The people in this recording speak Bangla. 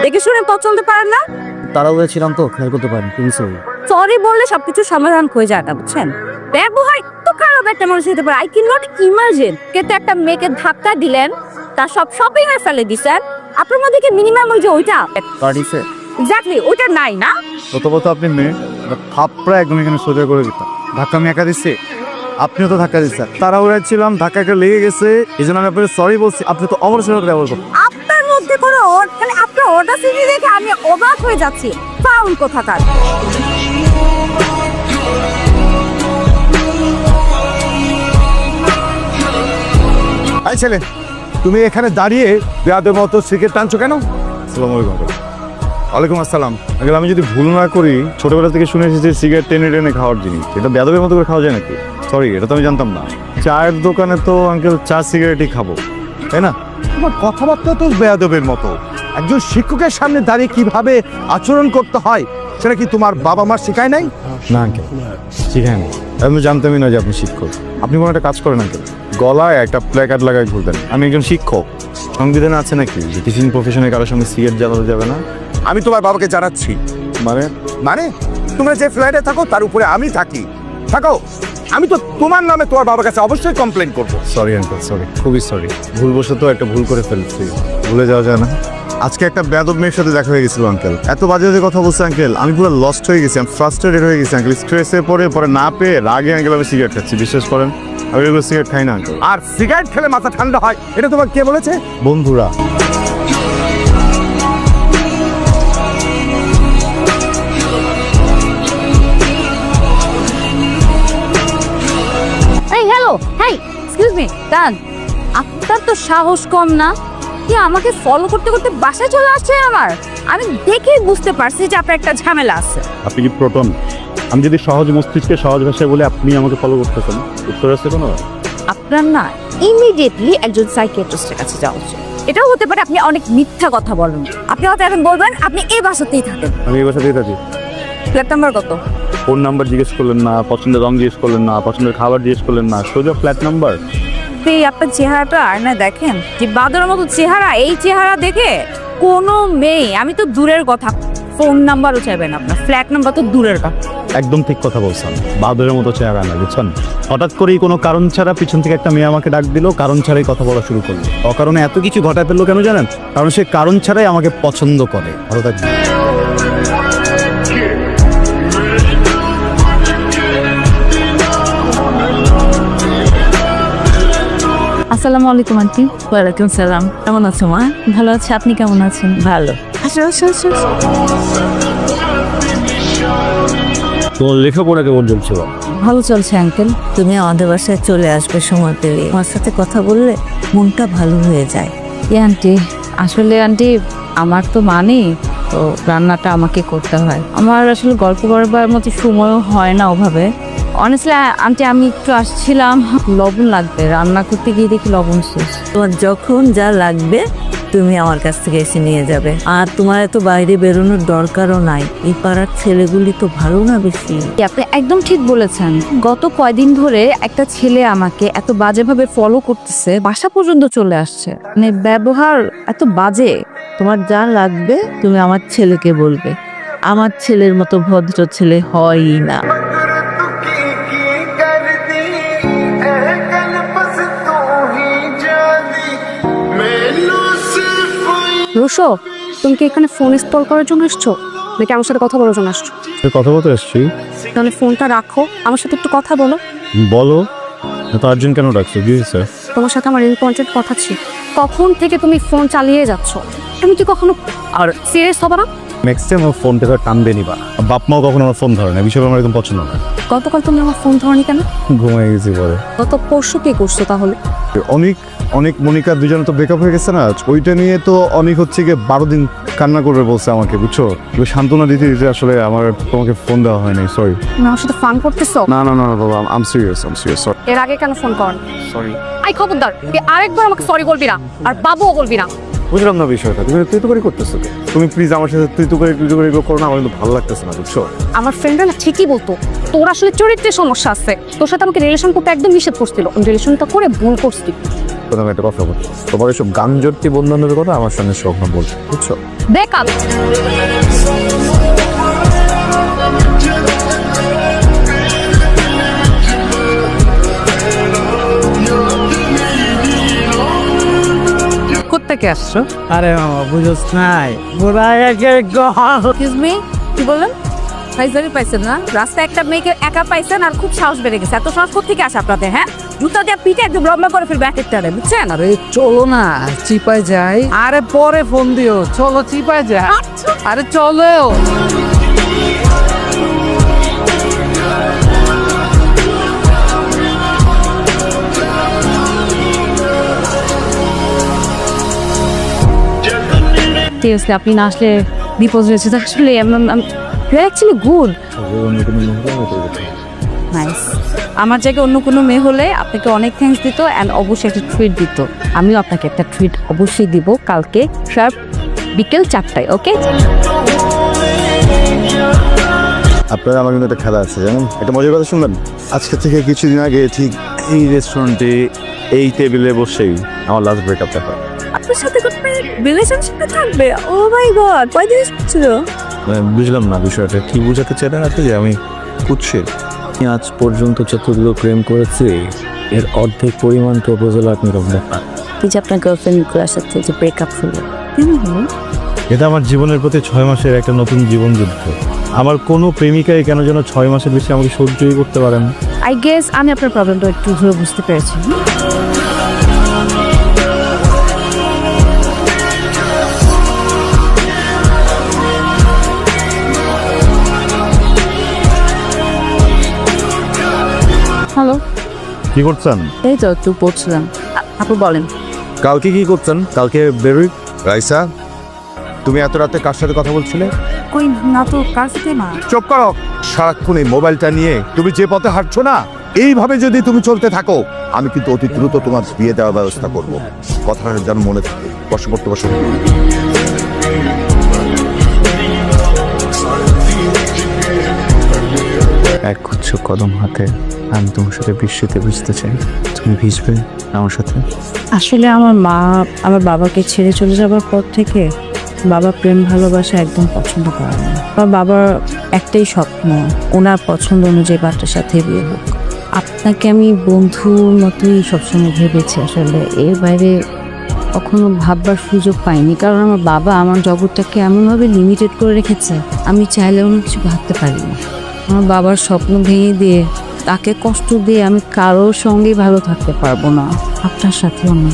দেখে শুনে পথ চলতে পারেন না? তাড়াহুড়ো ছিলাম তো, খেয়াল করতে পারিনি। তুমি সরি। সরি বললে সবকিছু সমাধান হয়ে যায় না, বুঝছেন? ব্যবহার তো খারাপ একটা মানুষ হতে পারে। আই ক্যান নট ইমাজিন কিন্তু একটা মেয়েকে ধাক্কা দিলেন, তার সব শপিং এর ফেলে দিছেন। আপনার মধ্যে কি মিনিমাম ওই যে ওইটা কার্ডিফে এক্স্যাক্টলি ওইটা নাই না? প্রথমত আপনি মেয়ে, থাপড়া একদম এখানে সোজা করে দিতাম। ধাক্কা আমি একা দিচ্ছি, আপনিও তো ধাক্কা দিচ্ছেন। তাড়াহুড়া ছিলাম, ধাক্কা একটা লেগে গেছে, এই জন্য আমি আপনাকে সরি বলছি। আপনি তো অবশ্যই ব্যবহার করুন। আপনার মধ্যে কোনো মানে আপনার অডাসিটি দেখে আমি অবাক হয়ে যাচ্ছি। ফাউল কোথাকার। এই ছেলে, তুমি এখানে দাঁড়িয়ে বেয়াদের মতো সিগারেট টানছো কেন? আসসালামু আলাইকুম। ওয়ালাইকুম আসসালাম। আঙ্কেল, আমি যদি ভুল না করি, ছোটবেলা থেকে শুনে এসেছি সিগারেট টেনে টেনে খাওয়ার জিনিস। এটা বেয়াদবের মতো করে খাওয়া যায় নাকি? সরি, এটা তো আমি জানতাম না। চায়ের দোকানে তো আঙ্কেল চা সিগারেটই খাবো, তাই না? তোমার কথাবার্তা তো বেয়াদবের মতো। একজন শিক্ষকের সামনে দাঁড়িয়ে কিভাবে আচরণ করতে হয় সেটা কি তোমার বাবা মা শেখায় নাই? না আঙ্কেল, শিখায় না। আমি জানতামই না যে আপনি শিক্ষক। আপনি কোনো একটা কাজ করেন আঙ্কেল, গলায় একটা প্ল্যাকার্ড লাগাই ঘুরবেন, আমি একজন শিক্ষক। সংবিধানে আছে নাকি যে টিচিং প্রফেশনে কারোর সঙ্গে সিগারেট জ্বালানো যাবে না? আমি তোমার বাবাকে জানাচ্ছি। মানে মানে তোমরা যে ফ্ল্যাটে থাকো তার উপরে আমি থাকি। থাকো, আমি তো তোমার নামে তোমার বাবার কাছে অবশ্যই কমপ্লেন করবো। সরি আঙ্কেল, সরি, খুবই সরি। ভুলবশত একটা ভুল করে ফেলছি, ভুলে যাওয়া যায় না। আজকে একটা বেয়াদব মেয়ের সাথে দেখা হয়ে গেছিল আঙ্কেল। এত বাজে বাজে কথা বলছে আঙ্কেল, আমি পুরো লস্ট হয়ে গেছি। আমি ফ্রাস্ট্রেটেড হয়ে গেছি আঙ্কেল। স্ট্রেসে পরে না পেয়ে রাগে আঙ্কেল আমি সিগারেট খাচ্ছি। বিশ্বাস করেন, আমি এগুলো সিগারেট খাই না আঙ্কেল। আর সিগারেট খেলে মাথা ঠান্ডা হয়, এটা তোমার কে বলেছে? বন্ধুরা। এই হ্যালো, হেই এক্সকিউজ মি, দাঁড়ান। আপনার তো সাহস কম না? কি আমাকে ফলো করতে করতে বাসায় চলে আসছে আমার? আমি দেখেই বুঝতে পারছি যে আপনার একটা ঝামেলা আছে। আপনি কি প্রোটন? আমি যদি সহজ মস্তিষ্কে সহজ ভাষায় বলে আপনি আমাকে ফলো করতেছেন, উত্তর আছে কোনো? আপনার না ইমিডিয়েটলি একজন সাইকিয়াট্রিস্টের কাছে যাওয়া উচিত। এটাও হতে পারে আপনি অনেক মিথ্যা কথা বলেন। আপনি হয়তো এখন বলবেন আপনি এই বাসাতেই থাকেন। আমি এই বাসাতেই থাকি। ফ্ল্যাট নাম্বার কত? ফোন নাম্বার জিজ্ঞেস করলেন না, পছন্দের রং জিজ্ঞেস করলেন না, পছন্দের খাবার জিজ্ঞেস করলেন না, সোজা ফ্ল্যাট নাম্বার। এই আপনার চেহারাটা আর না দেখেন, যে বাদরের মতো চেহারা, এই চেহারা দেখে কোনো মেয়ে, আমি তো দূরের কথা, ফোন নাম্বারও চাইবেন আপনার, ফ্ল্যাট নাম্বার তো দূরের কথা। একদম ঠিক কথা বলছেন। বাদরের মতো চেহারা না, বুঝছেন? হঠাৎ করেই কোনো কারণ ছাড়া পিছন থেকে একটা মেয়ে আমাকে ডাক দিল, কারণ ছাড়াই কথা বলা শুরু করলো। অকারণে এত কিছু ঘটায় ফেললো কেন জানেন? কারণ সে কারণ ছাড়াই আমাকে পছন্দ করে। ভালো থাকবে। আসসালামু আলাইকুম আন্টি। ওয়ালাইকুম সালাম। কেমন আছো মা? ভালো আছে, আপনি কেমন আছেন? ভালো। আসো আসো আসো। তোমার লেখাপড়া কেমন চলছে? ভালো চলছে আঙ্কেল। তুমি আমাদের বাসায় চলে আসবে সময় পেলে। আমার সাথে কথা বললে মনটা ভালো হয়ে যায়। আন্টি, আসলে আন্টি আমার তো তো রান্নাটা আমাকে করতে হয়। আমার আসলে গল্প করবার মতো সময়ও হয় না ওভাবে। অনেস্টলি আন্টি, আমি একটু আসছিলাম, লবণ লাগবে, রান্না করতে গিয়ে দেখি লবণ শেষ। তোমার যখন যা লাগবে তুমি আমার কাছ থেকে এসে নিয়ে যাবে। আর তোমার এত বাইরে বেরোনোর দরকারও নাই। এই পাড়ার ছেলেগুলি তো ভালো না বেশি। আপনি একদম ঠিক বলেছেন। গত কয়দিন ধরে একটা ছেলে আমাকে এত বাজেভাবে ফলো করতেছে, বাসা পর্যন্ত চলে আসছে। মানে ব্যবহার এত বাজে। তোমার যা লাগবে তুমি আমার ছেলেকে বলবে। আমার ছেলের মতো ভদ্র ছেলে হয়ই না। রুশো, তুমি কি এখানে ফোন ইনস্টল করার জন্য এসছো নাকি আমার সাথে কথা বলার জন্য আসছো? কথা বলতে এসছি। তাহলে ফোনটা রাখো, আমার সাথে একটু কথা বলো। বলো, এত আর্জেন্ট কেন ডাকছো? কি হয়েছে? তোমার সাথে আমার ইম্পর্টেন্ট কথা ছিল। কখন থেকে তুমি ফোন চালিয়ে যাচ্ছ? তুমি কি কখনো আর সিরিয়াস হবে না? নেক্সট টাইম আমার ফোনটা টানবে নিবা। বাপ মাও কখনো আমার ফোন ধরে না, বিষয়টা আমার একদম পছন্দ না। গতকাল তুমি আমার ফোন ধরনি কেন? ঘুমাই গেছি পরে। গত পরশু কি করছো তাহলে? অনেক অনেক মনিকা দুজনে তো ব্রেকআপ হয়ে গেছে না, ওইটা নিয়ে তো অনেক হচ্ছে গিয়ে 12 দিন কান্না করবে বলছে আমাকে, বুঝছো? সান্ত্বনা দিতে দিতে আসলে আমার তোমাকে ফোন দেওয়া হয়নি। সরি। তুমি আমার সাথে ফান করতেছো? না না না বাবা, আম সিরিয়াস, সরি। এর আগে কেন ফোন করনি? সরি। আই খবরদার, তুই আরেকবার আমাকে সরি বলবি না, আর বাবুও বলবি না। বুঝলাম না বিষয়টা, তুমি তুই তো করে করতেছো। তুমি প্লিজ আমার সাথে তুই তো করে এগুলো করো না, আমার কিন্তু ভালো লাগতেছে না, বুঝছো? আমার ফ্রেন্ডরা না ঠিকই বলতো তোর আসলে চরিত্রের সমস্যা আছে। তোর সাথে আমাকে রিলেশন করতে একদম নিষেধ করছিল। রিলেশনটা করে ভুল করছিস। তোমাকে একটা কথা বলছি, তোমার এসব গানজর্তি বন্ধনের কথা আমার সঙ্গে স্বপ্ন বলছো, বুঝছো? ব্রেকআপ। কোত্থেকে আসছো? আরে মামা বুঝোস নাই এক্সকিউজ মি, কি বললেন? ফাইজারি পাইছেন না? রাস্তায় একটা মেয়েকে একা পাইছেন আর খুব সাহস বেড়ে গেছে। এত সাহস কোত্থেকে আসে আপনাদের? হ্যাঁ, জুতা দিয়ে পিঠে একদম লম্বা করে ফেলবে এক একটারে, বুঝছেন? আরে চলো না চিপায় যাই। আরে পরে ফোন দিও, চলো চিপায় যাই। আরে চলো। সিরিয়াসলি আপনি না আসলে বিপদ হয়েছে। তো আসলে অ্যাকচুয়ালি গুড, নাইস। আমার জায়গায় অন্য কোনো মেয়ে হলে আপনাকে অনেক থ্যাঙ্কস দিত অ্যান্ড অবশ্যই একটা ট্রিট দিত। আমিও আপনাকে একটা ট্রিট অবশ্যই দিব কালকে শার্প বিকেল 4টায়, ওকে? আপনারা আমার কিন্তু একটা খেলা আছে জানেন, একটা মজার কথা শুনবেন। আজকে থেকে কিছুদিন আগে ঠিক এই রেস্টুরেন্টে এই টেবিলে বসেই আমার লাস্ট ব্রেকআপটা হয়। আপনার সাথে কোনো রিলেশনশিপে থাকবে? ও মাই গড, কয়দিন ছিল? বুঝলাম না বিষয়টা কি বোঝাতে চাইলেন আপনি যে আমি কুৎসিত? আজ পর্যন্ত যতগুলো প্রেম করেছি এর অর্ধেক পরিমাণ প্রপোজাল আপনি রকম এই যে আপনার গার্লফ্রেন্ডগুলোর সাথে যে ব্রেকআপ হলো, এটা আমার জীবনের প্রতি 6 মাসের একটা নতুন জীবন যুদ্ধ। আমার কোনো প্রেমিকাই কেন যেন 6 মাসের বেশি আমাকে সহ্যই করতে পারে না। আই গেস আমি আপনার প্রবলেমটা একটু ধরে বুঝতে পেরেছি। হ্যালো, কি করছেন? এই তো একটু পড়ছিলাম। আপু বলেন। কালকে কি করছেন? কালকে বেরোই। রাইসা, তুমি এত রাতে কার সাথে কথা বলছিলে? কই না তো, কার সাথে না। চুপ করো। সারাক্ষণ এই মোবাইলটা নিয়ে তুমি যে পথে হাঁটছো না, এইভাবে যদি তুমি চলতে থাকো আমি কিন্তু অতি দ্রুত তোমার বিয়ে দেওয়ার ব্যবস্থা করব। কথাটা যেন মনে থাকে। বসে পড়তে বসো। এক গুচ্ছ কদম হাতে আমি তোমার সাথে বৃষ্টিতে ভিজতে চাই, তুমি ভিজবে আমার সাথে? আসলে আমার মা আমার বাবাকে ছেড়ে চলে যাবার পর থেকে বাবা প্রেম ভালোবাসা একদম পছন্দ করে না। আমার বাবার একটাই স্বপ্ন, ওনার পছন্দ অনুযায়ী বাচ্চার সাথে বিয়ে হোক। আপনাকে আমি বন্ধুর মতোই সবসময় ভেবেছি, আসলে এর বাইরে কখনো ভাববার সুযোগ পাইনি। কারণ আমার বাবা আমার জগৎটাকে এমনভাবে লিমিটেড করে রেখেছে, আমি চাইলেও কিছু ভাবতে পারি না। আমার বাবার স্বপ্ন ভেঙে দিয়ে, তাকে কষ্ট দিয়ে আমি কারোর সঙ্গেই ভালো থাকতে পারবো না, আপনার সাথেও না।